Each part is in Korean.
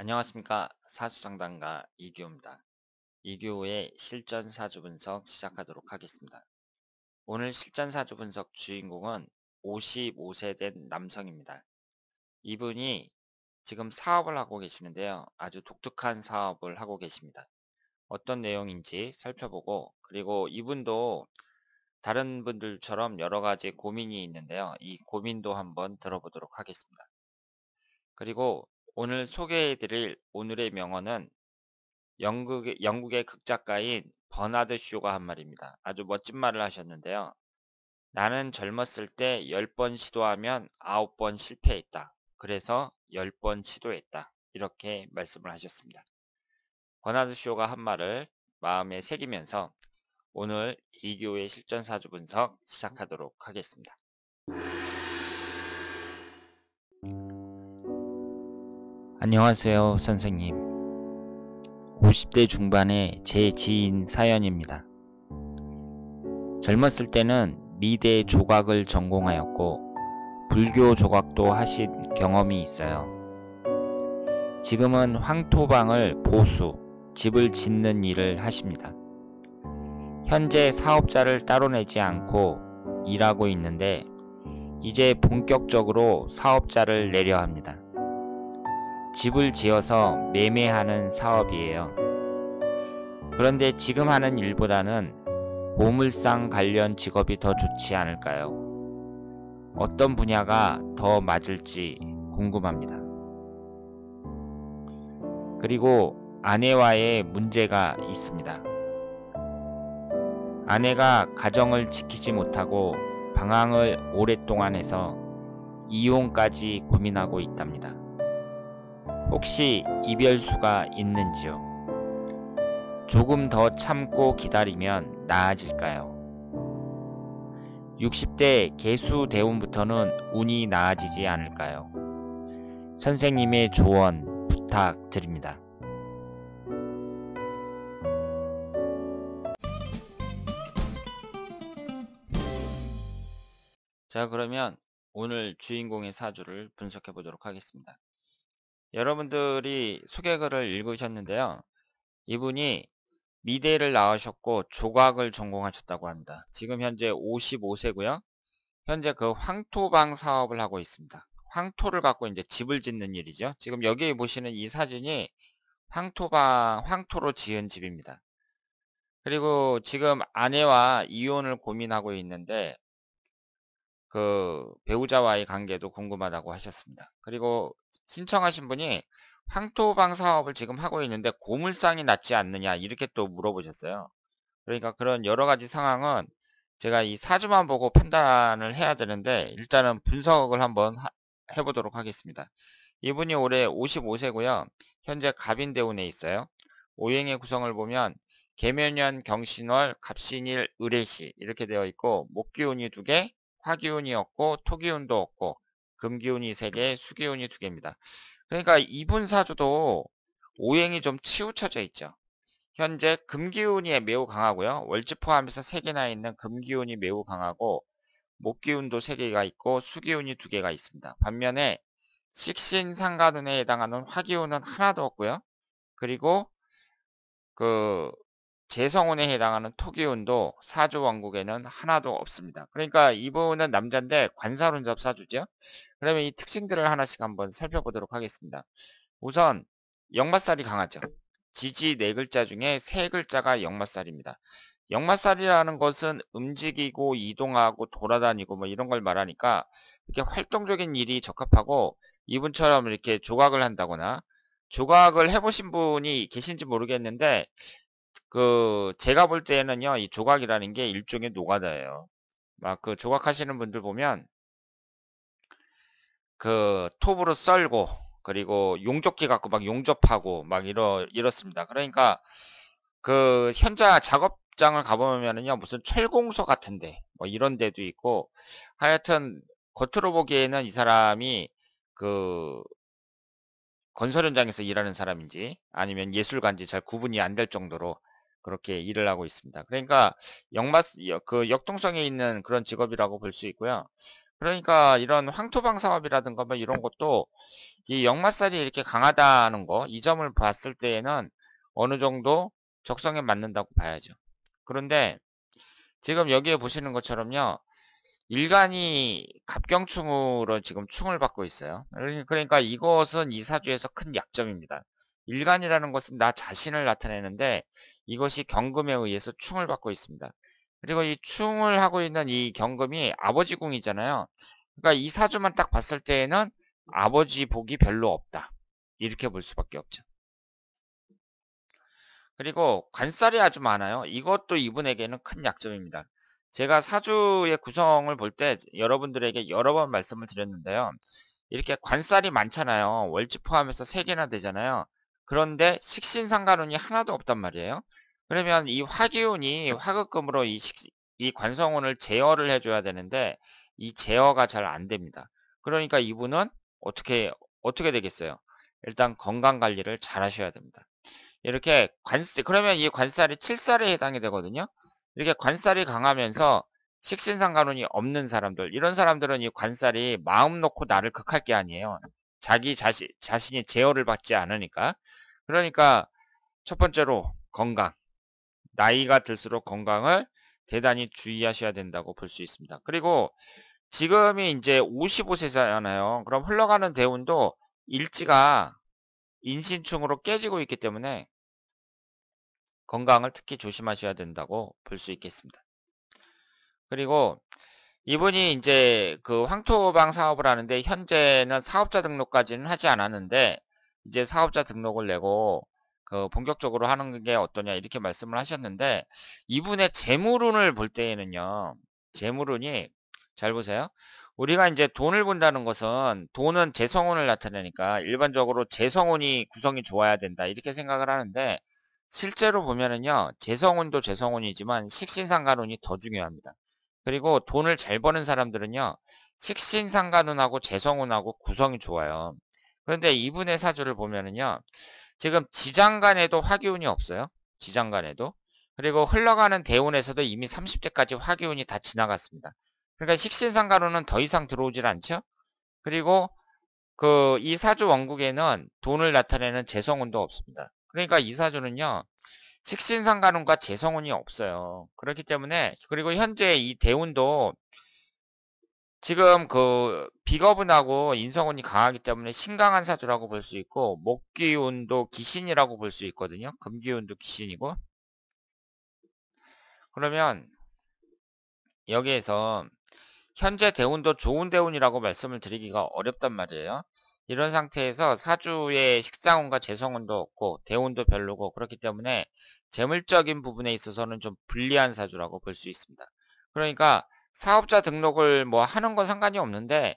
안녕하십니까. 사주상담가 이규호입니다. 이규호의 실전 사주 분석 시작하도록 하겠습니다. 오늘 실전 사주 분석 주인공은 55세 된 남성입니다. 이분이 지금 사업을 하고 계시는데요. 아주 독특한 사업을 하고 계십니다. 어떤 내용인지 살펴보고, 그리고 이분도 다른 분들처럼 여러 가지 고민이 있는데요. 이 고민도 한번 들어보도록 하겠습니다. 그리고 오늘 소개해드릴 오늘의 명언은 영국의 극작가인 버나드 쇼가 한 말입니다. 아주 멋진 말을 하셨는데요. 나는 젊었을 때 10번 시도하면 9번 실패했다. 그래서 10번 시도했다. 이렇게 말씀을 하셨습니다. 버나드 쇼가 한 말을 마음에 새기면서 오늘 이교의 실전 사주 분석 시작하도록 하겠습니다. 안녕하세요, 선생님. 50대 중반의 제 지인 사연입니다. 젊었을 때는 미대 조각을 전공하였고 불교 조각도 하신 경험이 있어요. 지금은 황토방을 보수, 집을 짓는 일을 하십니다. 현재 사업자를 따로 내지 않고 일하고 있는데 이제 본격적으로 사업자를 내려 합니다. 집을 지어서 매매하는 사업이에요. 그런데 지금 하는 일보다는 보물상 관련 직업이 더 좋지 않을까요? 어떤 분야가 더 맞을지 궁금합니다. 그리고 아내와의 문제가 있습니다. 아내가 가정을 지키지 못하고 방황을 오랫동안 해서 이혼까지 고민하고 있답니다. 혹시 이별수가 있는지요? 조금 더 참고 기다리면 나아질까요? 60대 개수대운부터는 운이 나아지지 않을까요? 선생님의 조언 부탁드립니다. 자, 그러면 오늘 주인공의 사주를 분석해 보도록 하겠습니다. 여러분들이 소개글을 읽으셨는데요. 이분이 미대를 나오셨고 조각을 전공하셨다고 합니다. 지금 현재 55세고요. 현재 그 황토방 사업을 하고 있습니다. 황토를 갖고 이제 집을 짓는 일이죠. 지금 여기 보시는 이 사진이 황토로 지은 집입니다. 그리고 지금 아내와 이혼을 고민하고 있는데 그 배우자와의 관계도 궁금하다고 하셨습니다. 그리고 신청하신 분이 황토방 사업을 지금 하고 있는데 고물상이 낫지 않느냐 이렇게 또 물어보셨어요. 그러니까 그런 여러 가지 상황은 제가 이 사주만 보고 판단을 해야 되는데 일단은 분석을 한번 해보도록 하겠습니다. 이분이 올해 55세고요. 현재 갑인대운에 있어요. 오행의 구성을 보면 계묘년, 경신월, 갑신일, 을해시 이렇게 되어 있고 목기운이 2개, 화기운이 없고 토기운도 없고 금기운이 3개, 수기운이 2개입니다. 그러니까 이분 사주도 오행이 좀 치우쳐져 있죠. 현재 금기운이 매우 강하고요. 월지 포함해서 3개나 있는 금기운이 매우 강하고 목기운도 3개가 있고 수기운이 2개가 있습니다. 반면에 식신상간운에 해당하는 화기운은 하나도 없고요. 그리고 그 재성운에 해당하는 토기운도 사주 원국에는 하나도 없습니다. 그러니까 이분은 남자인데 관살운섭 사주죠. 그러면 이 특징들을 하나씩 한번 살펴보도록 하겠습니다. 우선 역마살이 강하죠. 지지 4글자 중에 3글자가 역마살입니다. 역마살이라는 것은 움직이고 이동하고 돌아다니고 뭐 이런 걸 말하니까 이렇게 활동적인 일이 적합하고 이분처럼 이렇게 조각을 한다거나 조각을 해보신 분이 계신지 모르겠는데 그 제가 볼 때는요 이 조각이라는 게 일종의 노가다예요. 막 그 조각하시는 분들 보면 그 톱으로 썰고 그리고 용접기 갖고 막 용접하고 막 이렇습니다. 그러니까 그 현장 작업장을 가보면은요 무슨 철공소 같은데 뭐 이런 데도 있고 하여튼 겉으로 보기에는 이 사람이 그 건설 현장에서 일하는 사람인지 아니면 예술가인지 잘 구분이 안 될 정도로 그렇게 일을 하고 있습니다. 그러니까 그 역동성에 있는 그런 직업이라고 볼 수 있고요. 그러니까 이런 황토방 사업이라든가 뭐 이런 것도 이 역마살이 이렇게 강하다는 거, 이 점을 봤을 때에는 어느 정도 적성에 맞는다고 봐야죠. 그런데 지금 여기에 보시는 것처럼요. 일간이 갑경충으로 지금 충을 받고 있어요. 그러니까 이것은 이 사주에서 큰 약점입니다. 일간이라는 것은 나 자신을 나타내는데 이것이 경금에 의해서 충을 받고 있습니다. 그리고 이 충을 하고 있는 이 경금이 아버지 궁이잖아요. 그러니까 이 사주만 딱 봤을 때에는 아버지 복이 별로 없다. 이렇게 볼 수밖에 없죠. 그리고 관살이 아주 많아요. 이것도 이분에게는 큰 약점입니다. 제가 사주의 구성을 볼 때 여러분들에게 여러 번 말씀을 드렸는데요. 이렇게 관살이 많잖아요. 월지 포함해서 3개나 되잖아요. 그런데 식신상관운이 하나도 없단 말이에요. 그러면 이 화기운이 화극금으로 이 관성운을 제어를 해줘야 되는데 이 제어가 잘 안 됩니다. 그러니까 이분은 어떻게 되겠어요? 일단 건강 관리를 잘 하셔야 됩니다. 이렇게 그러면 이 관살이 7살에 해당이 되거든요. 이렇게 관살이 강하면서 식신상관운이 없는 사람들, 이런 사람들은 이 관살이 마음 놓고 나를 극할 게 아니에요. 자신이 제어를 받지 않으니까. 그러니까 첫 번째로 건강. 나이가 들수록 건강을 대단히 주의하셔야 된다고 볼 수 있습니다. 그리고 지금이 이제 55세잖아요. 그럼 흘러가는 대운도 일지가 인신충으로 깨지고 있기 때문에 건강을 특히 조심하셔야 된다고 볼 수 있겠습니다. 그리고 이분이 이제 그 황토방 사업을 하는데 현재는 사업자 등록까지는 하지 않았는데 이제 사업자 등록을 내고 그 본격적으로 하는 게 어떠냐 이렇게 말씀을 하셨는데 이분의 재물운을 볼 때에는요. 재물운이 잘 보세요. 우리가 이제 돈을 번다는 것은 돈은 재성운을 나타내니까 일반적으로 재성운이 구성이 좋아야 된다 이렇게 생각을 하는데 실제로 보면은요. 재성운도 재성운이지만 식신상간운이 더 중요합니다. 그리고 돈을 잘 버는 사람들은요. 식신상간운하고 재성운하고 구성이 좋아요. 그런데 이분의 사주를 보면은요. 지금 지장간에도 화기운이 없어요. 지장간에도. 그리고 흘러가는 대운에서도 이미 30대까지 화기운이 다 지나갔습니다. 그러니까 식신상간운은 더 이상 들어오질 않죠. 그리고 이 사주 원국에는 돈을 나타내는 재성운도 없습니다. 그러니까 이 사주는요. 식신상간운과 재성운이 없어요. 그렇기 때문에 그리고 현재 이 대운도 지금 비거분하고 인성운이 강하기 때문에 신강한 사주라고 볼 수 있고 목기운도 기신이라고 볼 수 있거든요. 금기운도 기신이고 그러면 여기에서 현재 대운도 좋은 대운이라고 말씀을 드리기가 어렵단 말이에요. 이런 상태에서 사주의 식상운과 재성운도 없고 대운도 별로고 그렇기 때문에 재물적인 부분에 있어서는 좀 불리한 사주라고 볼 수 있습니다. 그러니까 사업자 등록을 뭐 하는 건 상관이 없는데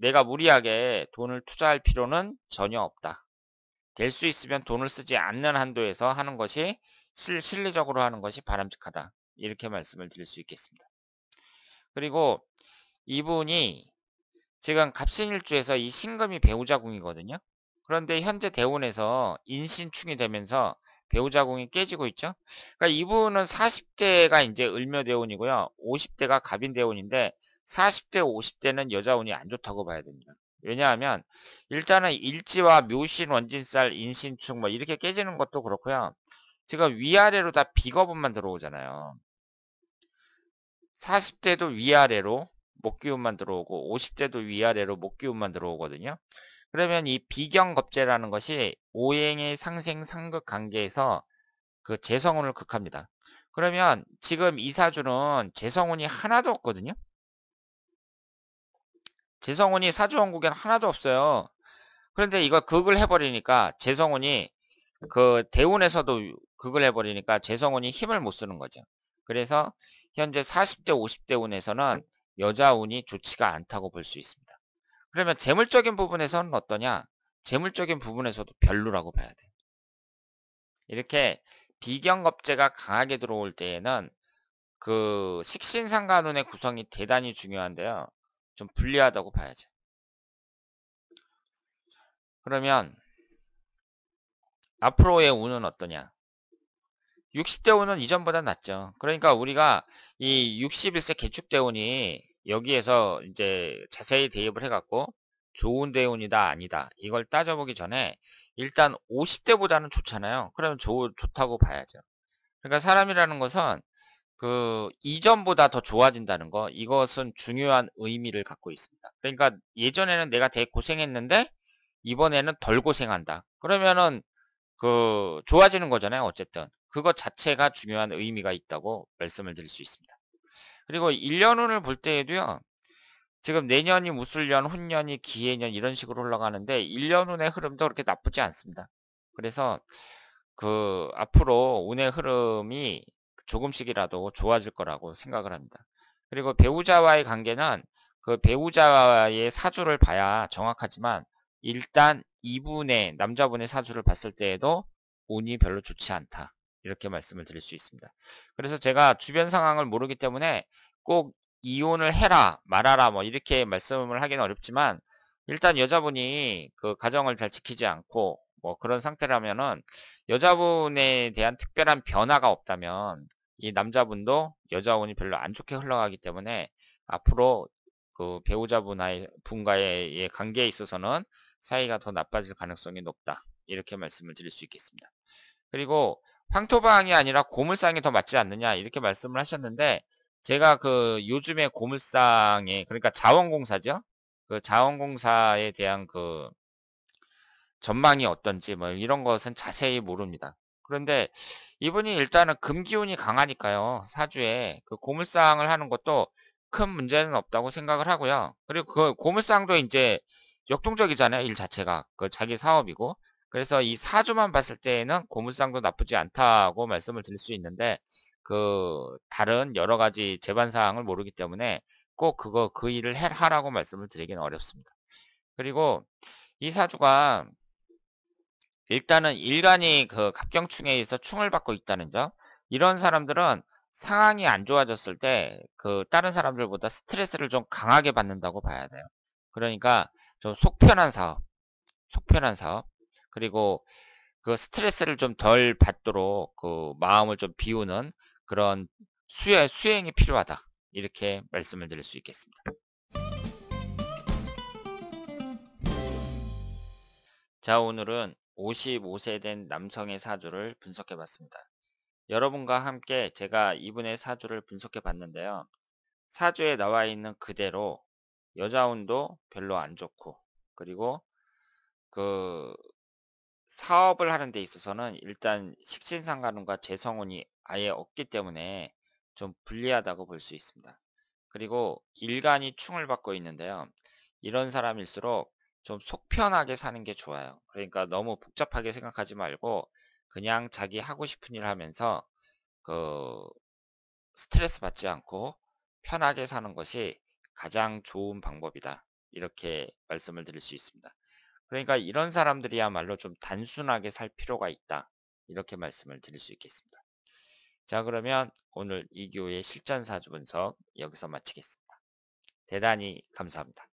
내가 무리하게 돈을 투자할 필요는 전혀 없다. 될 수 있으면 돈을 쓰지 않는 한도에서 하는 것이 실리적으로 하는 것이 바람직하다. 이렇게 말씀을 드릴 수 있겠습니다. 그리고 이분이 지금 갑신일주에서 이 신금이 배우자궁이거든요. 그런데 현재 대운에서 인신충이 되면서 배우자궁이 깨지고 있죠. 그러니까 이분은 40대가 이제 을묘대운이고요. 50대가 갑인대운인데 40대, 50대는 여자운이 안 좋다고 봐야 됩니다. 왜냐하면 일단은 일지와 묘신, 원진살, 인신충 뭐 이렇게 깨지는 것도 그렇고요. 지금 위아래로 다 비거분만 들어오잖아요. 40대도 위아래로 목기운만 들어오고 50대도 위아래로 목기운만 들어오거든요. 그러면 이 비경겁재라는 것이 오행의 상생 상극 관계에서 그 재성운을 극합니다. 그러면 지금 이 사주는 재성운이 하나도 없거든요. 재성운이 사주원국에는 하나도 없어요. 그런데 이걸 극을 해버리니까 재성운이 대운에서도 극을 해버리니까 재성운이 힘을 못 쓰는 거죠. 그래서 현재 40대 50대 운에서는 여자운이 좋지가 않다고 볼 수 있습니다. 그러면 재물적인 부분에서는 어떠냐? 재물적인 부분에서도 별로라고 봐야 돼요. 이렇게 비경겁재가 강하게 들어올 때에는 식신상간운의 구성이 대단히 중요한데요. 좀 불리하다고 봐야죠. 그러면 앞으로의 운은 어떠냐? 60대 운은 이전보다 낫죠. 그러니까 우리가 이 61세 개축대운이 여기에서 이제 자세히 대입을 해 갖고 좋은 대운이다 아니다 이걸 따져보기 전에 일단 50대보다는 좋잖아요. 그러면 좋다고 봐야죠. 그러니까 사람이라는 것은 그 이전보다 더 좋아진다는 거, 이것은 중요한 의미를 갖고 있습니다. 그러니까 예전에는 내가 되게 고생했는데 이번에는 덜 고생한다. 그러면은 그 좋아지는 거잖아요. 어쨌든 그것 자체가 중요한 의미가 있다고 말씀을 드릴 수 있습니다. 그리고 1년운을 볼 때에도요. 지금 내년이 무술년, 훈년이 기해년 이런 식으로 흘러가는데 1년운의 흐름도 그렇게 나쁘지 않습니다. 그래서 그 앞으로 운의 흐름이 조금씩이라도 좋아질 거라고 생각을 합니다. 그리고 배우자와의 관계는 그 배우자의 사주를 봐야 정확하지만 일단 이분의 남자분의 사주를 봤을 때에도 운이 별로 좋지 않다. 이렇게 말씀을 드릴 수 있습니다. 그래서 제가 주변 상황을 모르기 때문에 꼭 이혼을 해라 말아라 뭐 이렇게 말씀을 하기는 어렵지만 일단 여자분이 그 가정을 잘 지키지 않고 뭐 그런 상태라면은 여자분에 대한 특별한 변화가 없다면 이 남자분도 여자분이 별로 안 좋게 흘러가기 때문에 앞으로 그 분과의 관계에 있어서는 사이가 더 나빠질 가능성이 높다. 이렇게 말씀을 드릴 수 있겠습니다. 그리고 황토방이 아니라 고물상이 더 맞지 않느냐 이렇게 말씀을 하셨는데 제가 그 요즘에 고물상에 그러니까 자원공사죠. 그 자원공사에 대한 그 전망이 어떤지 뭐 이런 것은 자세히 모릅니다. 그런데 이분이 일단은 금기운이 강하니까요. 사주에 그 고물상을 하는 것도 큰 문제는 없다고 생각을 하고요. 그리고 그 고물상도 이제 역동적이잖아요. 일 자체가. 그 자기 사업이고. 그래서 이 사주만 봤을 때에는 고물상도 나쁘지 않다고 말씀을 드릴 수 있는데 그 다른 여러 가지 재반 사항을 모르기 때문에 꼭 그 일을 하라고 말씀을 드리기는 어렵습니다. 그리고 이 사주가 일단은 일간이 그 갑경충에 서 충을 받고 있다는 점. 이런 사람들은 상황이 안 좋아졌을 때 그 다른 사람들보다 스트레스를 좀 강하게 받는다고 봐야 돼요. 그러니까 좀 속편한 사업. 그리고 그 스트레스를 좀 덜 받도록 그 마음을 좀 비우는 그런 수행이 필요하다. 이렇게 말씀을 드릴 수 있겠습니다. 자, 오늘은 55세 된 남성의 사주를 분석해 봤습니다. 여러분과 함께 제가 이분의 사주를 분석해 봤는데요. 사주에 나와 있는 그대로 여자운도 별로 안 좋고, 그리고 그 사업을 하는 데 있어서는 일단 식신상관운과 재성운이 아예 없기 때문에 좀 불리하다고 볼 수 있습니다. 그리고 일간이 충을 받고 있는데요. 이런 사람일수록 좀 속편하게 사는 게 좋아요. 그러니까 너무 복잡하게 생각하지 말고 그냥 자기 하고 싶은 일 하면서 그 스트레스 받지 않고 편하게 사는 것이 가장 좋은 방법이다. 이렇게 말씀을 드릴 수 있습니다. 그러니까 이런 사람들이야말로 좀 단순하게 살 필요가 있다. 이렇게 말씀을 드릴 수 있겠습니다. 자, 그러면 오늘 2교의 실전사주 분석 여기서 마치겠습니다. 대단히 감사합니다.